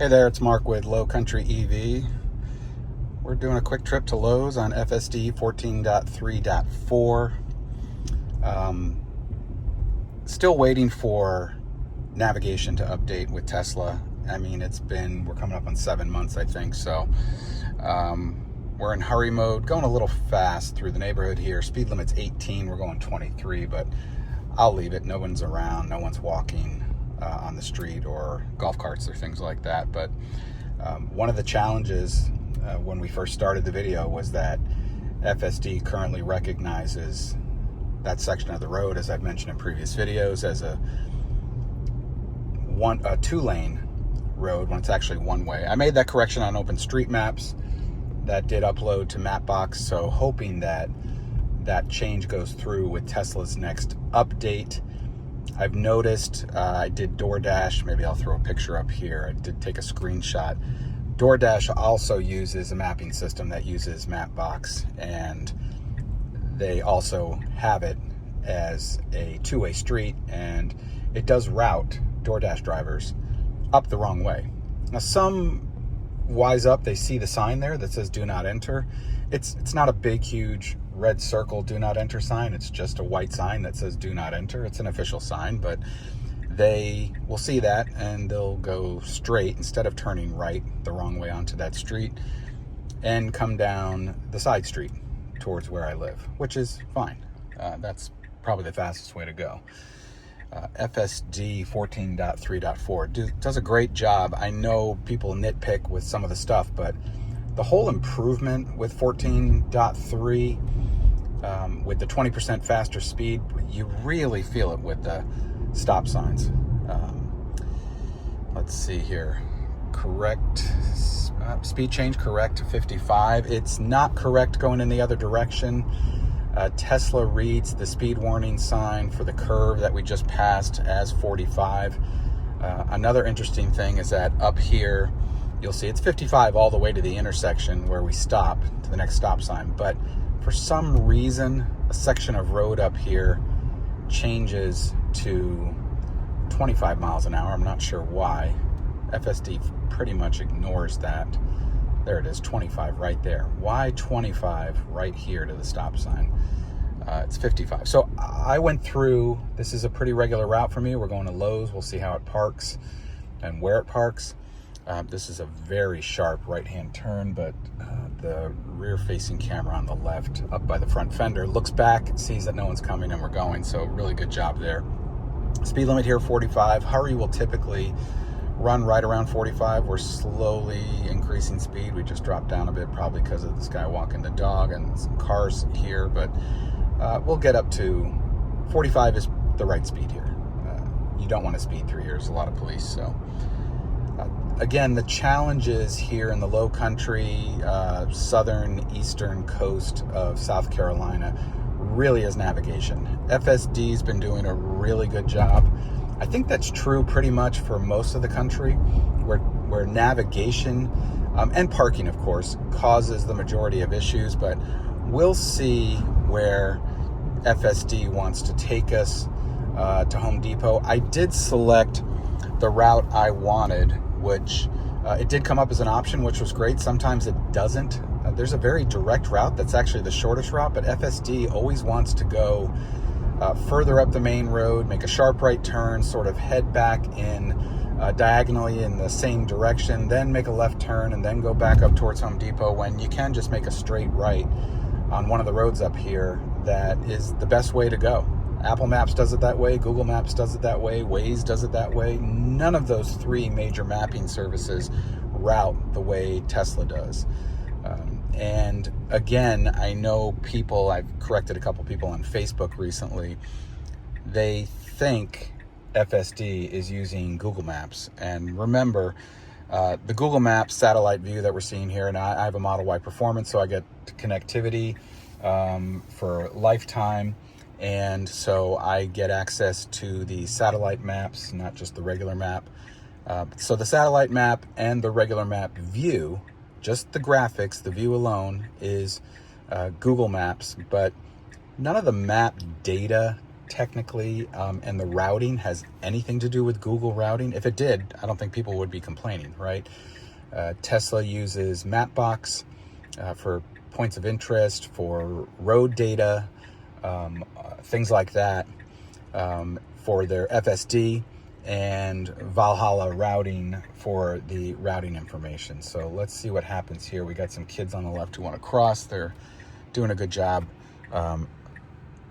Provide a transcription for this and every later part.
Hey there, it's Mark with Low Country EV. We're doing a quick trip to Lowe's on FSD 14.3.4. Still waiting for navigation to update with Tesla. I mean, we're coming up on 7 months, I think. So we're in hurry mode, going a little fast through the neighborhood here. Speed limit's 18, we're going 23, but I'll leave it. No one's around, no one's walking on the street or golf carts or things like that. But one of the challenges when we first started the video was that FSD currently recognizes that section of the road, as I've mentioned in previous videos, as a two-lane road when it's actually one way. I made that correction on OpenStreetMaps. That did upload to Mapbox, so hoping that that change goes through with Tesla's next update. I've noticed, I did DoorDash, maybe I'll throw a picture up here. I did take a screenshot. DoorDash also uses a mapping system that uses Mapbox, and they also have it as a two-way street, and it does route DoorDash drivers up the wrong way. Now, some wise up, they see the sign there that says do not enter. It's not a big, huge red circle do not enter sign. It's just a white sign that says do not enter. It's an official sign, but they will see that and they'll go straight instead of turning right the wrong way onto that street and come down the side street towards where I live, which is fine. That's probably the fastest way to go. FSD 14.3.4 does a great job. I know people nitpick with some of the stuff, but the whole improvement with 14.3, with the 20% faster speed, you really feel it with the stop signs. Let's see here. Correct speed change, correct to 55. It's not correct going in the other direction. Tesla reads the speed warning sign for the curve that we just passed as 45. Another interesting thing is that up here, you'll see it's 55 all the way to the intersection where we stop to the next stop sign. But for some reason, a section of road up here changes to 25 miles an hour. I'm not sure why. FSD pretty much ignores that. There it is, 25 right there. Why 25 right here to the stop sign? It's 55. So I went through, this is a pretty regular route for me. We're going to Lowe's. We'll see how it parks and where it parks. This is a very sharp right-hand turn, but the rear-facing camera on the left up by the front fender looks back, sees that no one's coming, and we're going. So really good job there. Speed limit here, 45. Hurry will typically run right around 45. We're slowly increasing speed. We just dropped down a bit, probably because of this guy walking the dog and some cars here, but we'll get up to 45 is the right speed here. You don't want to speed through here. There's a lot of police. So again, the challenges here in the low country, southern, eastern coast of South Carolina really is navigation. FSD's been doing a really good job. I think that's true pretty much for most of the country, where navigation and parking, of course, causes the majority of issues. But we'll see where FSD wants to take us to Home Depot. I did select the route I wanted, which it did come up as an option, which was great. Sometimes it doesn't. There's a very direct route that's actually the shortest route, but FSD always wants to go further up the main road, make a sharp right turn, sort of head back in diagonally in the same direction, then make a left turn, and then go back up towards Home Depot, when you can just make a straight right on one of the roads up here. That is the best way to go. Apple Maps does it that way, Google Maps does it that way, Waze does it that way. None of those three major mapping services route the way Tesla does. And again, I know people, I've corrected a couple people on Facebook recently, they think FSD is using Google Maps. And remember, the Google Maps satellite view that we're seeing here, and I have a Model Y Performance, so I get connectivity for lifetime. And so I get access to the satellite maps, not just the regular map. So the satellite map and the regular map view, just the graphics, the view alone is Google Maps, but none of the map data technically, and the routing has anything to do with Google routing. If it did, I don't think people would be complaining, right? Tesla uses Mapbox for points of interest, for road data, things like that, for their FSD, and Valhalla routing for the routing information. So let's see what happens here. We got some kids on the left who want to cross. They're doing a good job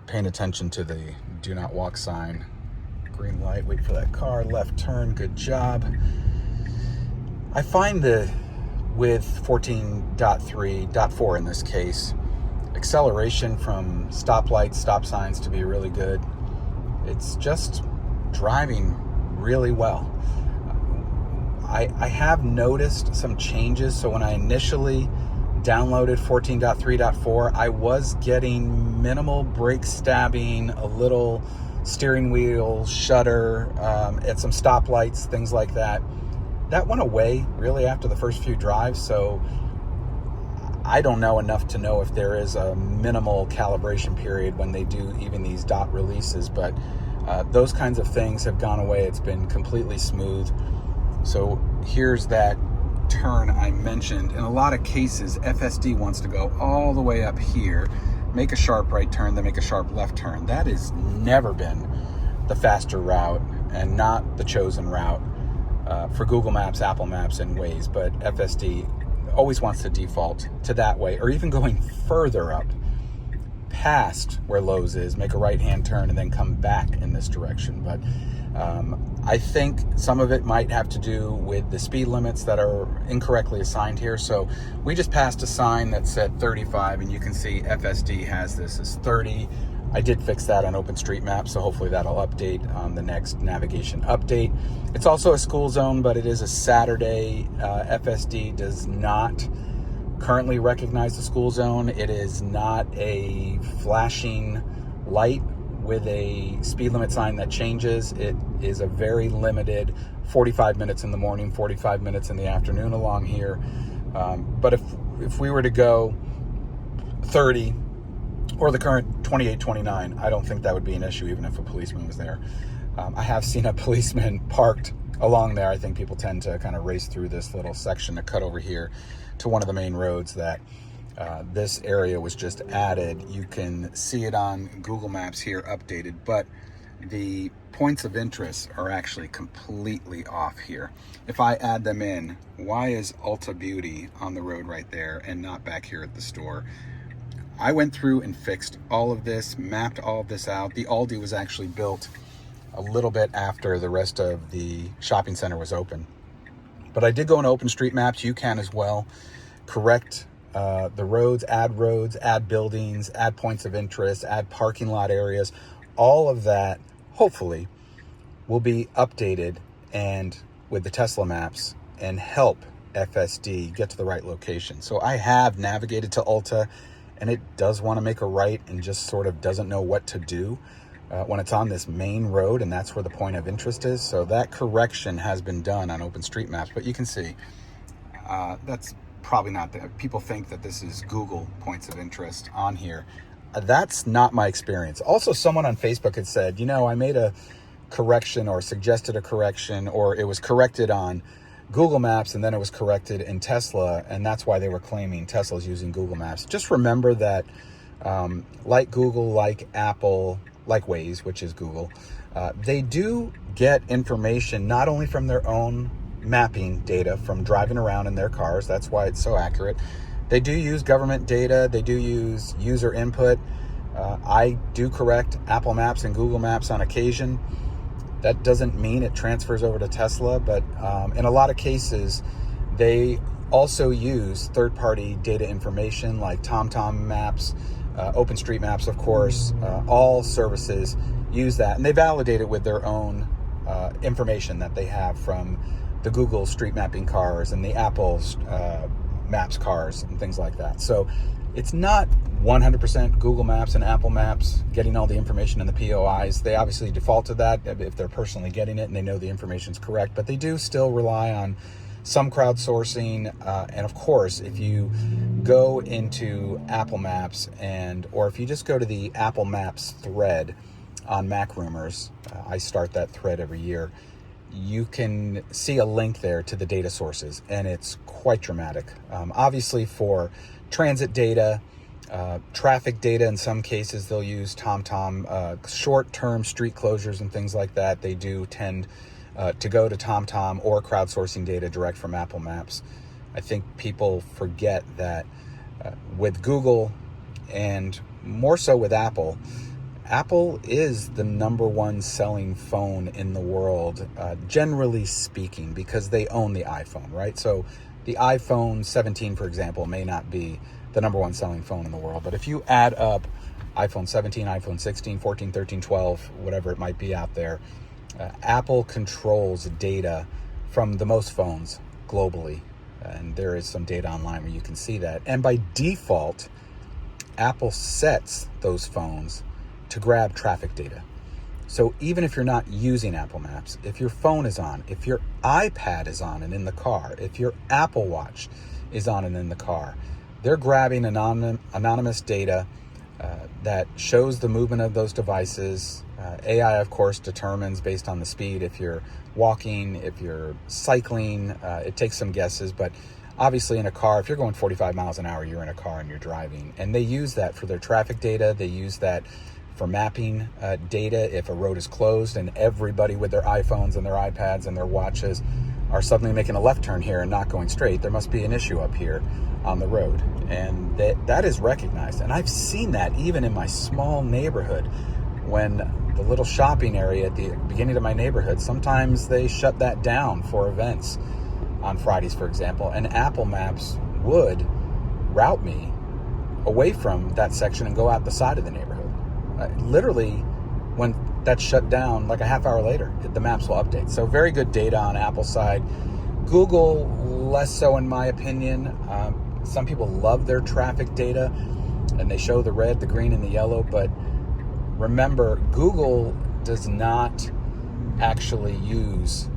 paying attention to the do not walk sign. Green light, wait for that car, left turn, good job. I find with 14.3.4 in this case, acceleration from stoplights, stop signs to be really good. It's just driving really well. I have noticed some changes. So when I initially downloaded 14.3.4, I was getting minimal brake stabbing, a little steering wheel shudder at some stoplights, things like that. That went away really after the first few drives. So I don't know enough to know if there is a minimal calibration period when they do even these dot releases, but those kinds of things have gone away. It's been completely smooth. So here's that turn I mentioned. In a lot of cases, FSD wants to go all the way up here, make a sharp right turn, then make a sharp left turn. That has never been the faster route and not the chosen route for Google Maps, Apple Maps, and Waze, but FSD always wants to default to that way, or even going further up past where Lowe's is, make a right-hand turn, and then come back in this direction. But I think some of it might have to do with the speed limits that are incorrectly assigned here. So we just passed a sign that said 35, and you can see FSD has this as 30. I did fix that on OpenStreetMap, so hopefully that'll update on the next navigation update. It's also a school zone, but it is a Saturday. FSD does not currently recognize the school zone. It is not a flashing light with a speed limit sign that changes. It is a very limited 45 minutes in the morning, 45 minutes in the afternoon along here. But if we were to go 30 or the current 28, 29, I don't think that would be an issue even if a policeman was there. I have seen a policeman parked along there. I think people tend to kind of race through this little section to cut over here to one of the main roads that this area was just added. You can see it on Google Maps here updated, but the points of interest are actually completely off here. If I add them in, why is Ulta Beauty on the road right there and not back here at the store? I went through and fixed all of this, mapped all of this out. The Aldi was actually built a little bit after the rest of the shopping center was open. But I did go into OpenStreetMaps. You can as well. Correct the roads, add buildings, add points of interest, add parking lot areas. All of that, hopefully, will be updated and with the Tesla maps and help FSD get to the right location. So I have navigated to Ulta, and it does want to make a right and just sort of doesn't know what to do when it's on this main road, and that's where the point of interest is. So that correction has been done on OpenStreetMaps, but you can see that's probably not there. People think that this is Google points of interest on here. That's not my experience. Also, someone on Facebook had said, I made a correction or suggested a correction, or it was corrected on Google Maps and then it was corrected in Tesla, and that's why they were claiming Tesla's using Google Maps. Just remember that like Google, like Apple, like Waze, which is Google, they do get information not only from their own mapping data from driving around in their cars. That's why it's so accurate. They do use government data. They do use user input. I do correct Apple Maps and Google Maps on occasion. That doesn't mean it transfers over to Tesla, but in a lot of cases, they also use third-party data information like TomTom Maps, OpenStreetMaps, of course. All services use that, and they validate it with their own information that they have from the Google Street Mapping cars and the Apple Maps cars and things like that. So it's not 100% Google Maps and Apple Maps getting all the information in the POIs. They obviously default to that if they're personally getting it and they know the information's correct, but they do still rely on some crowdsourcing. And of course, if you go into Apple Maps or if you just go to the Apple Maps thread on Mac Rumors, I start that thread every year, you can see a link there to the data sources, and it's quite dramatic. Obviously for transit data, traffic data, in some cases they'll use TomTom, short-term street closures and things like that. They do tend to go to TomTom or crowdsourcing data direct from Apple Maps. I think people forget that with Google and more so with Apple, Apple is the #1 selling phone in the world, generally speaking, because they own the iPhone, right? So the iPhone 17, for example, may not be the #1 selling phone in the world. But if you add up iPhone 17, iPhone 16, 14, 13, 12, whatever it might be out there, Apple controls data from the most phones globally. And there is some data online where you can see that. And by default, Apple sets those phones to grab traffic data. So even if you're not using Apple Maps, if your phone is on, if your iPad is on and in the car, if your Apple Watch is on and in the car, they're grabbing anonymous data that shows the movement of those devices. AI, of course, determines based on the speed. If you're walking, if you're cycling, it takes some guesses, but obviously in a car, if you're going 45 miles an hour, you're in a car and you're driving. And they use that for their traffic data. They use that for mapping data. If a road is closed and everybody with their iPhones and their iPads and their watches are suddenly making a left turn here and not going straight, there must be an issue up here on the road. And that is recognized. And I've seen that even in my small neighborhood, when the little shopping area at the beginning of my neighborhood, sometimes they shut that down for events on Fridays, for example, and Apple Maps would route me away from that section and go out the side of the neighborhood. Literally, when that's shut down, like a half hour later, the maps will update. So very good data on Apple's side. Google, less so in my opinion. Some people love their traffic data, and they show the red, the green, and the yellow, but remember, Google does not actually use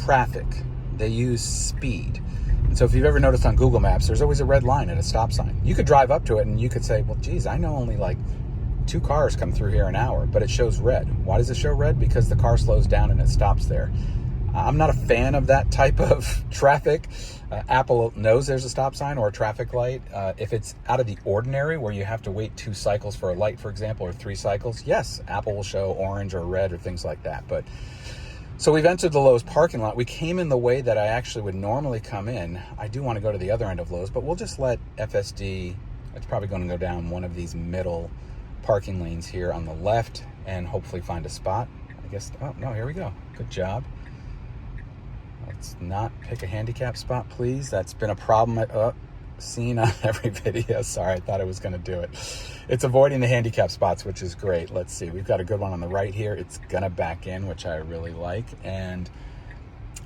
traffic. They use speed. And so if you've ever noticed on Google Maps, there's always a red line at a stop sign. You could drive up to it and you could say, well, geez, I know only like 2 cars come through here an hour, but it shows red. Why does it show red? Because the car slows down and it stops there. I'm not a fan of that type of traffic. Apple knows there's a stop sign or a traffic light. If it's out of the ordinary, where you have to wait 2 cycles for a light, for example, or 3 cycles, yes, Apple will show orange or red or things like that. But so we've entered the Lowe's parking lot. We came in the way that I actually would normally come in. I do want to go to the other end of Lowe's, but we'll just let FSD, it's probably going to go down one of these middle parking lanes here on the left and hopefully find a spot. I guess, oh no, here we go. Good job. Let's not pick a handicap spot, please. That's been a problem seen on every video. Sorry, I thought I was going to do it. It's avoiding the handicap spots, which is great. Let's see. We've got a good one on the right here. It's going to back in, which I really like. And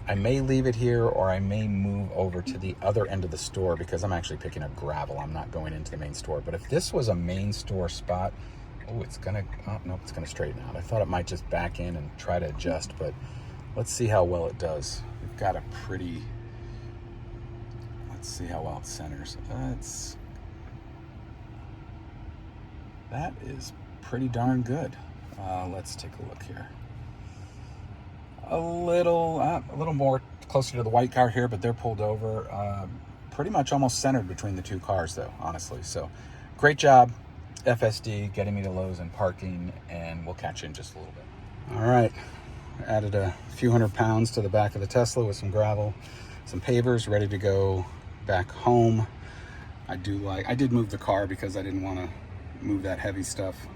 I may leave it here, or I may move over to the other end of the store because I'm actually picking up gravel. I'm not going into the main store. But if this was a main store spot, it's going to straighten out. I thought it might just back in and try to adjust, but let's see how well it does. We've got a pretty, let's see how well it centers. That is pretty darn good. Let's take a look here. A little more closer to the white car here, but they're pulled over. Pretty much almost centered between the 2 cars though, honestly. So great job, FSD, getting me to Lowe's and parking, and we'll catch you in just a little bit. All right. Added a few 100 pounds to the back of the Tesla with some gravel, some pavers, ready to go back home. I did move the car because I didn't want to move that heavy stuff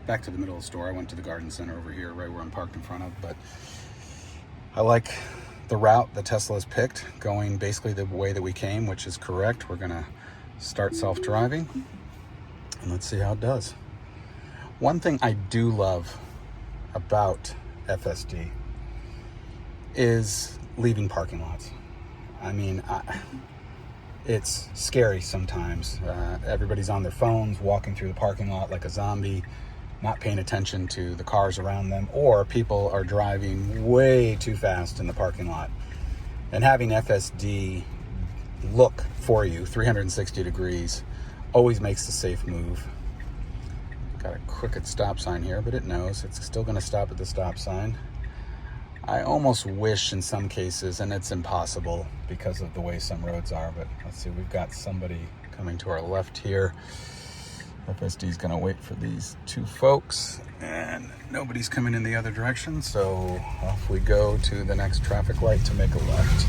back to the middle of the store. I went to the garden center over here, right where I'm parked in front of, but I like the route the Tesla has picked, going basically the way that we came, which is correct. We're gonna start self-driving and let's see how it does. One thing I do love about FSD is leaving parking lots. I mean, it's scary sometimes. Everybody's on their phones, walking through the parking lot like a zombie, not paying attention to the cars around them, or people are driving way too fast in the parking lot. And having FSD look for you 360 degrees always makes the safe move. Got a crooked stop sign here, but it knows it's still going to stop at the stop sign. I almost wish in some cases, and it's impossible because of the way some roads are, but let's see, we've got somebody coming to our left here. FSD is going to wait for these two folks, and nobody's coming in the other direction, so off we go to the next traffic light to make a left.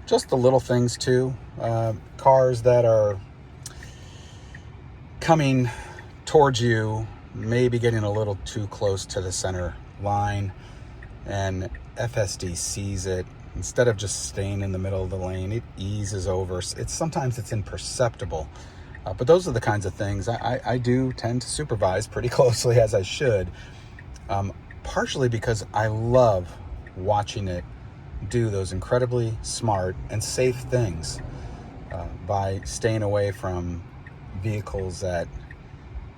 Just the little things too. Cars that are coming towards you, maybe getting a little too close to the center line, and FSD sees it. Instead of just staying in the middle of the lane, it eases over. Sometimes it's imperceptible, but those are the kinds of things I do tend to supervise pretty closely, as I should, partially because I love watching it do those incredibly smart and safe things by staying away from vehicles that,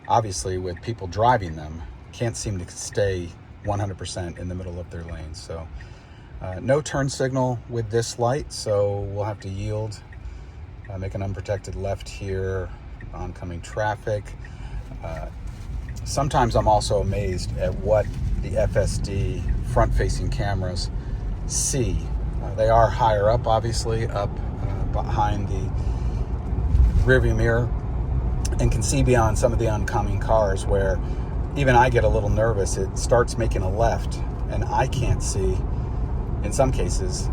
obviously with people driving them, can't seem to stay 100% in the middle of their lanes. So no turn signal with this light, so we'll have to yield, make an unprotected left here, oncoming traffic. Sometimes I'm also amazed at what the FSD front-facing cameras see. They are higher up, obviously, up behind the rearview mirror, and can see beyond some of the oncoming cars, where even I get a little nervous. It starts making a left, and I can't see, in some cases,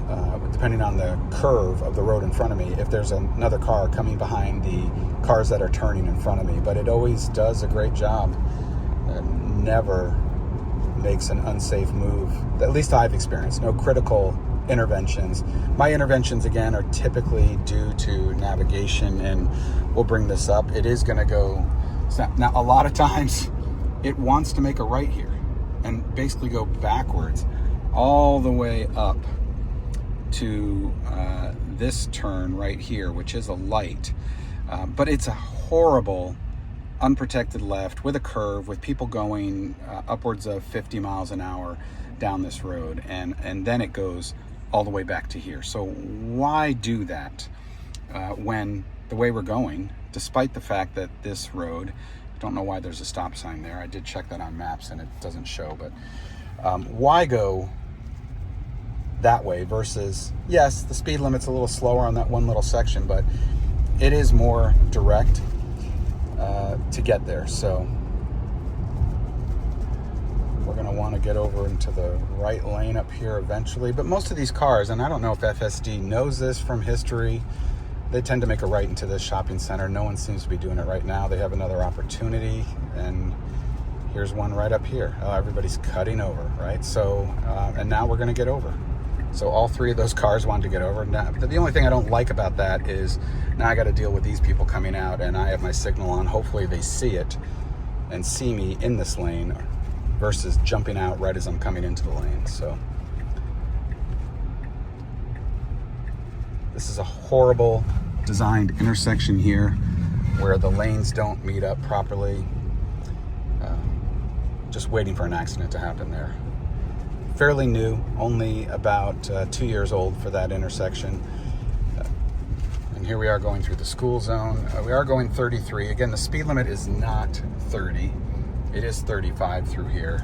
depending on the curve of the road in front of me, if there's another car coming behind the cars that are turning in front of me. But it always does a great job. Never makes an unsafe move, at least I've experienced. No critical interventions. My interventions, again, are typically due to navigation, and we'll bring this up. It is going to go, now a lot of times it wants to make a right here and basically go backwards all the way up to this turn right here, which is a light, but it's a horrible unprotected left with a curve, with people going upwards of 50 miles an hour down this road, and then it goes all the way back to here. So why do that when the way we're going, despite the fact that this road, I don't know why there's a stop sign there. I did check that on maps and it doesn't show, but why go that way versus, yes, the speed limit's a little slower on that one little section, but it is more direct to get there. So we're going to want to get over into the right lane up here eventually. But most of these cars, and I don't know if FSD knows this from history, they tend to make a right into this shopping center. No one seems to be doing it right now. They have another opportunity, and here's one right up here. Oh, everybody's cutting over, right? So, and now we're going to get over. So all three of those cars wanted to get over. Now, the only thing I don't like about that is now I got to deal with these people coming out, and I have my signal on. Hopefully they see it and see me in this lane versus jumping out right as I'm coming into the lane. So this is a horrible designed intersection here where the lanes don't meet up properly. Just waiting for an accident to happen there. Fairly new, only about 2 years old for that intersection. And here we are going through the school zone. We are going 33. Again, the speed limit is not 30. It is 35 through here,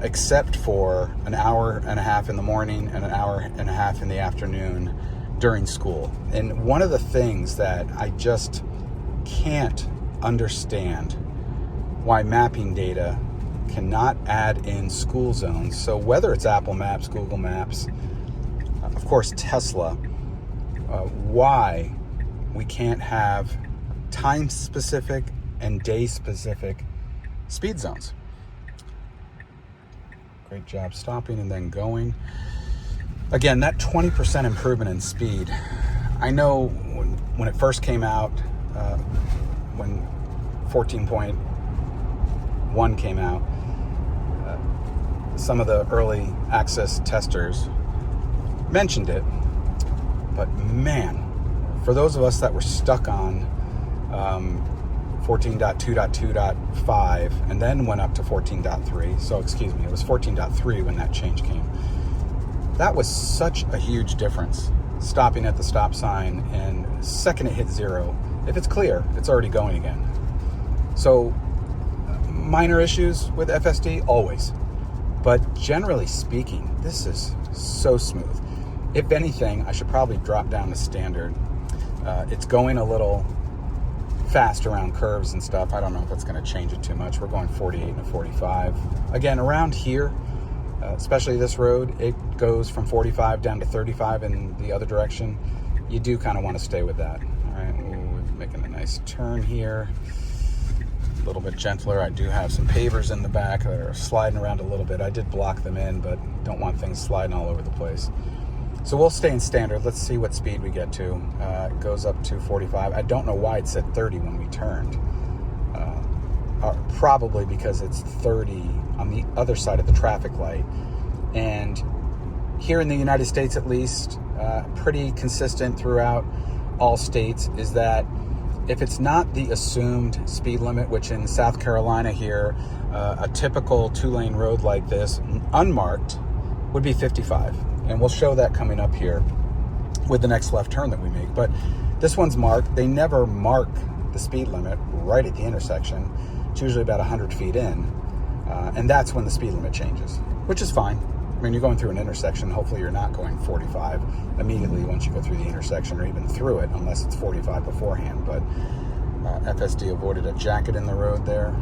except for an hour and a half in the morning and an hour and a half in the afternoon during school. And one of the things that I just can't understand why mapping data cannot add in school zones. So whether it's Apple Maps, Google Maps, of course Tesla, why we can't have time-specific and day-specific speed zones. Great job stopping and then going. Again, that 20% improvement in speed, I know when it first came out, when 14.1 came out, some of the early access testers mentioned it, but man, For those of us that were stuck on 14.2.2.5 and then went up to 14.3, so excuse me, it was 14.3 when that change came. That was such a huge difference, stopping at the stop sign, and the second it hits 0, if it's clear, it's already going again. So minor issues with FSD, always. But generally speaking, this is so smooth. If anything, I should probably drop down to standard. It's going a little fast around curves and stuff. I don't know if it's going to change it too much. We're going 48 and a 45. Again, around here, especially this road, it goes from 45 down to 35 in the other direction. You do kind of want to stay with that. All right, we're making a nice turn here. A little bit gentler. I do have some pavers in the back that are sliding around a little bit. I did block them in, but don't want things sliding all over the place. So we'll stay in standard. Let's see what speed we get to. It goes up to 45. I don't know why it said 30 when we turned. Probably because it's 30 on the other side of the traffic light. And here in the United States, at least, pretty consistent throughout all states, is that if it's not the assumed speed limit, which in South Carolina here, a typical 2-lane road like this, unmarked, would be 55. And we'll show that coming up here with the next left turn that we make. But this one's marked. They never mark the speed limit right at the intersection. It's usually about 100 feet in. And that's when the speed limit changes, which is fine. I mean, you're going through an intersection. Hopefully you're not going 45 immediately once you go through the intersection, or even through it, unless it's 45 beforehand. But FSD avoided a jacket in the road there.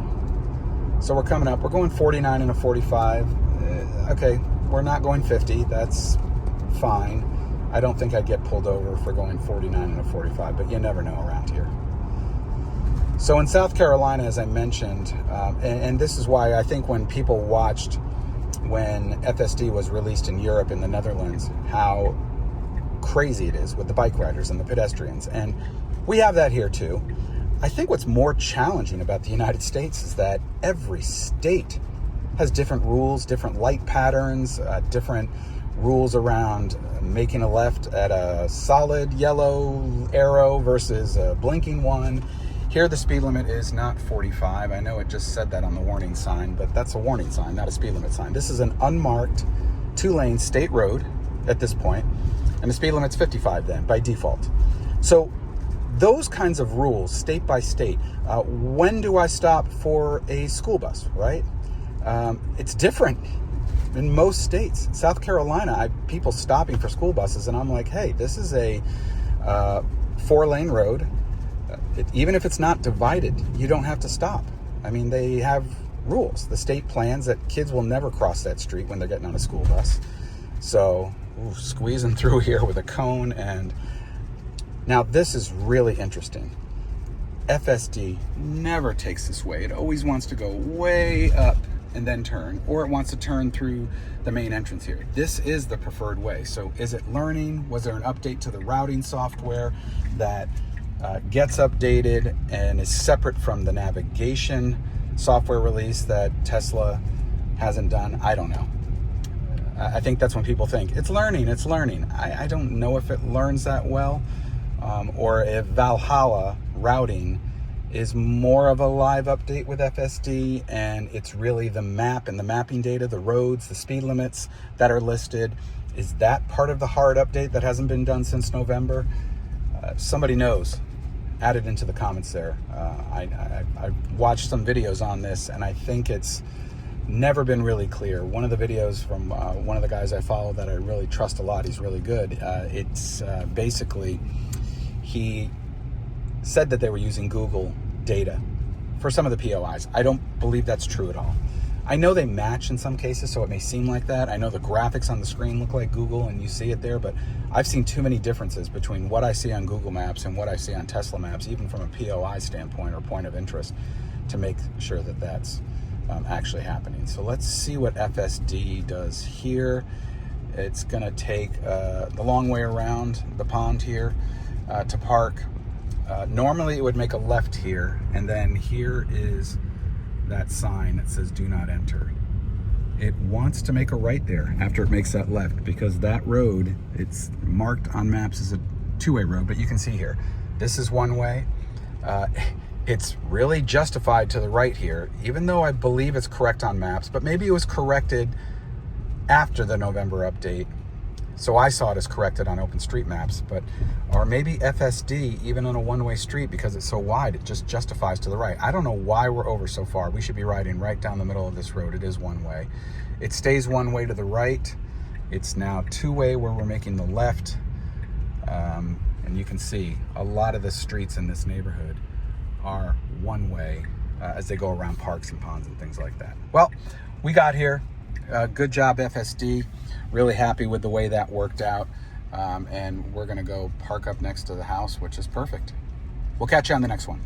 So we're coming up. We're going 49 and a 45. Okay, we're not going 50. That's fine. I don't think I'd get pulled over for going 49 and a 45, but you never know around here. So in South Carolina, as I mentioned, and this is why I think when people watched when FSD was released in Europe, in the Netherlands, how crazy it is with the bike riders and the pedestrians. And we have that here too. I think what's more challenging about the United States is that every state has different rules, different light patterns, different rules around making a left at a solid yellow arrow versus a blinking one. Here the speed limit is not 45. I know it just said that on the warning sign, but that's a warning sign, not a speed limit sign. This is an unmarked 2-lane state road at this point, and the speed limit's 55 then by default. So those kinds of rules, state by state. When do I stop for a school bus, right? It's different in most states. South Carolina, people stopping for school buses, and I'm like, hey, this is a 4-lane road. Even if it's not divided, you don't have to stop. I mean, they have rules. The state plans that kids will never cross that street when they're getting on a school bus. So, squeezing through here with a cone. And now this is really interesting. FSD never takes this way. It always wants to go way up and then turn, or it wants to turn through the main entrance here. This is the preferred way. So is it learning? Was there an update to the routing software that gets updated and is separate from the navigation software release that Tesla hasn't done? I don't know. I think that's when people think it's learning. I don't know if it learns that well, or if Valhalla routing is more of a live update with FSD, and it's really the map and the mapping data, the roads, the speed limits that are listed. Is that part of the hard update that hasn't been done since November? Somebody knows. Add it into the comments there. I watched some videos on this, and I think it's never been really clear. One of the videos from one of the guys I follow that I really trust a lot, he's really good. It's basically, he said that they were using Google data for some of the POIs. I don't believe that's true at all. I know they match in some cases, so it may seem like that. I know the graphics on the screen look like Google and you see it there, but I've seen too many differences between what I see on Google Maps and what I see on Tesla Maps, even from a POI standpoint or point of interest, to make sure that that's actually happening. So let's see what FSD does here. It's gonna take the long way around the pond here to park. Normally it would make a left here, and then here is that sign that says do not enter. It wants to make a right there after it makes that left, because that road, it's marked on maps as a two-way road, but you can see here, this is one way. It's really justified to the right here, even though I believe it's correct on maps, but maybe it was corrected after the November update. So I saw it as corrected on OpenStreetMaps, or maybe FSD, even on a one-way street, because it's so wide, it just justifies to the right. I don't know why we're over so far. We should be riding right down the middle of this road. It is one way. It stays one way to the right. It's now two-way where we're making the left. And you can see a lot of the streets in this neighborhood are one way as they go around parks and ponds and things like that. Well, we got here. Good job, FSD. Really happy with the way that worked out. And we're gonna go park up next to the house, which is perfect. We'll catch you on the next one.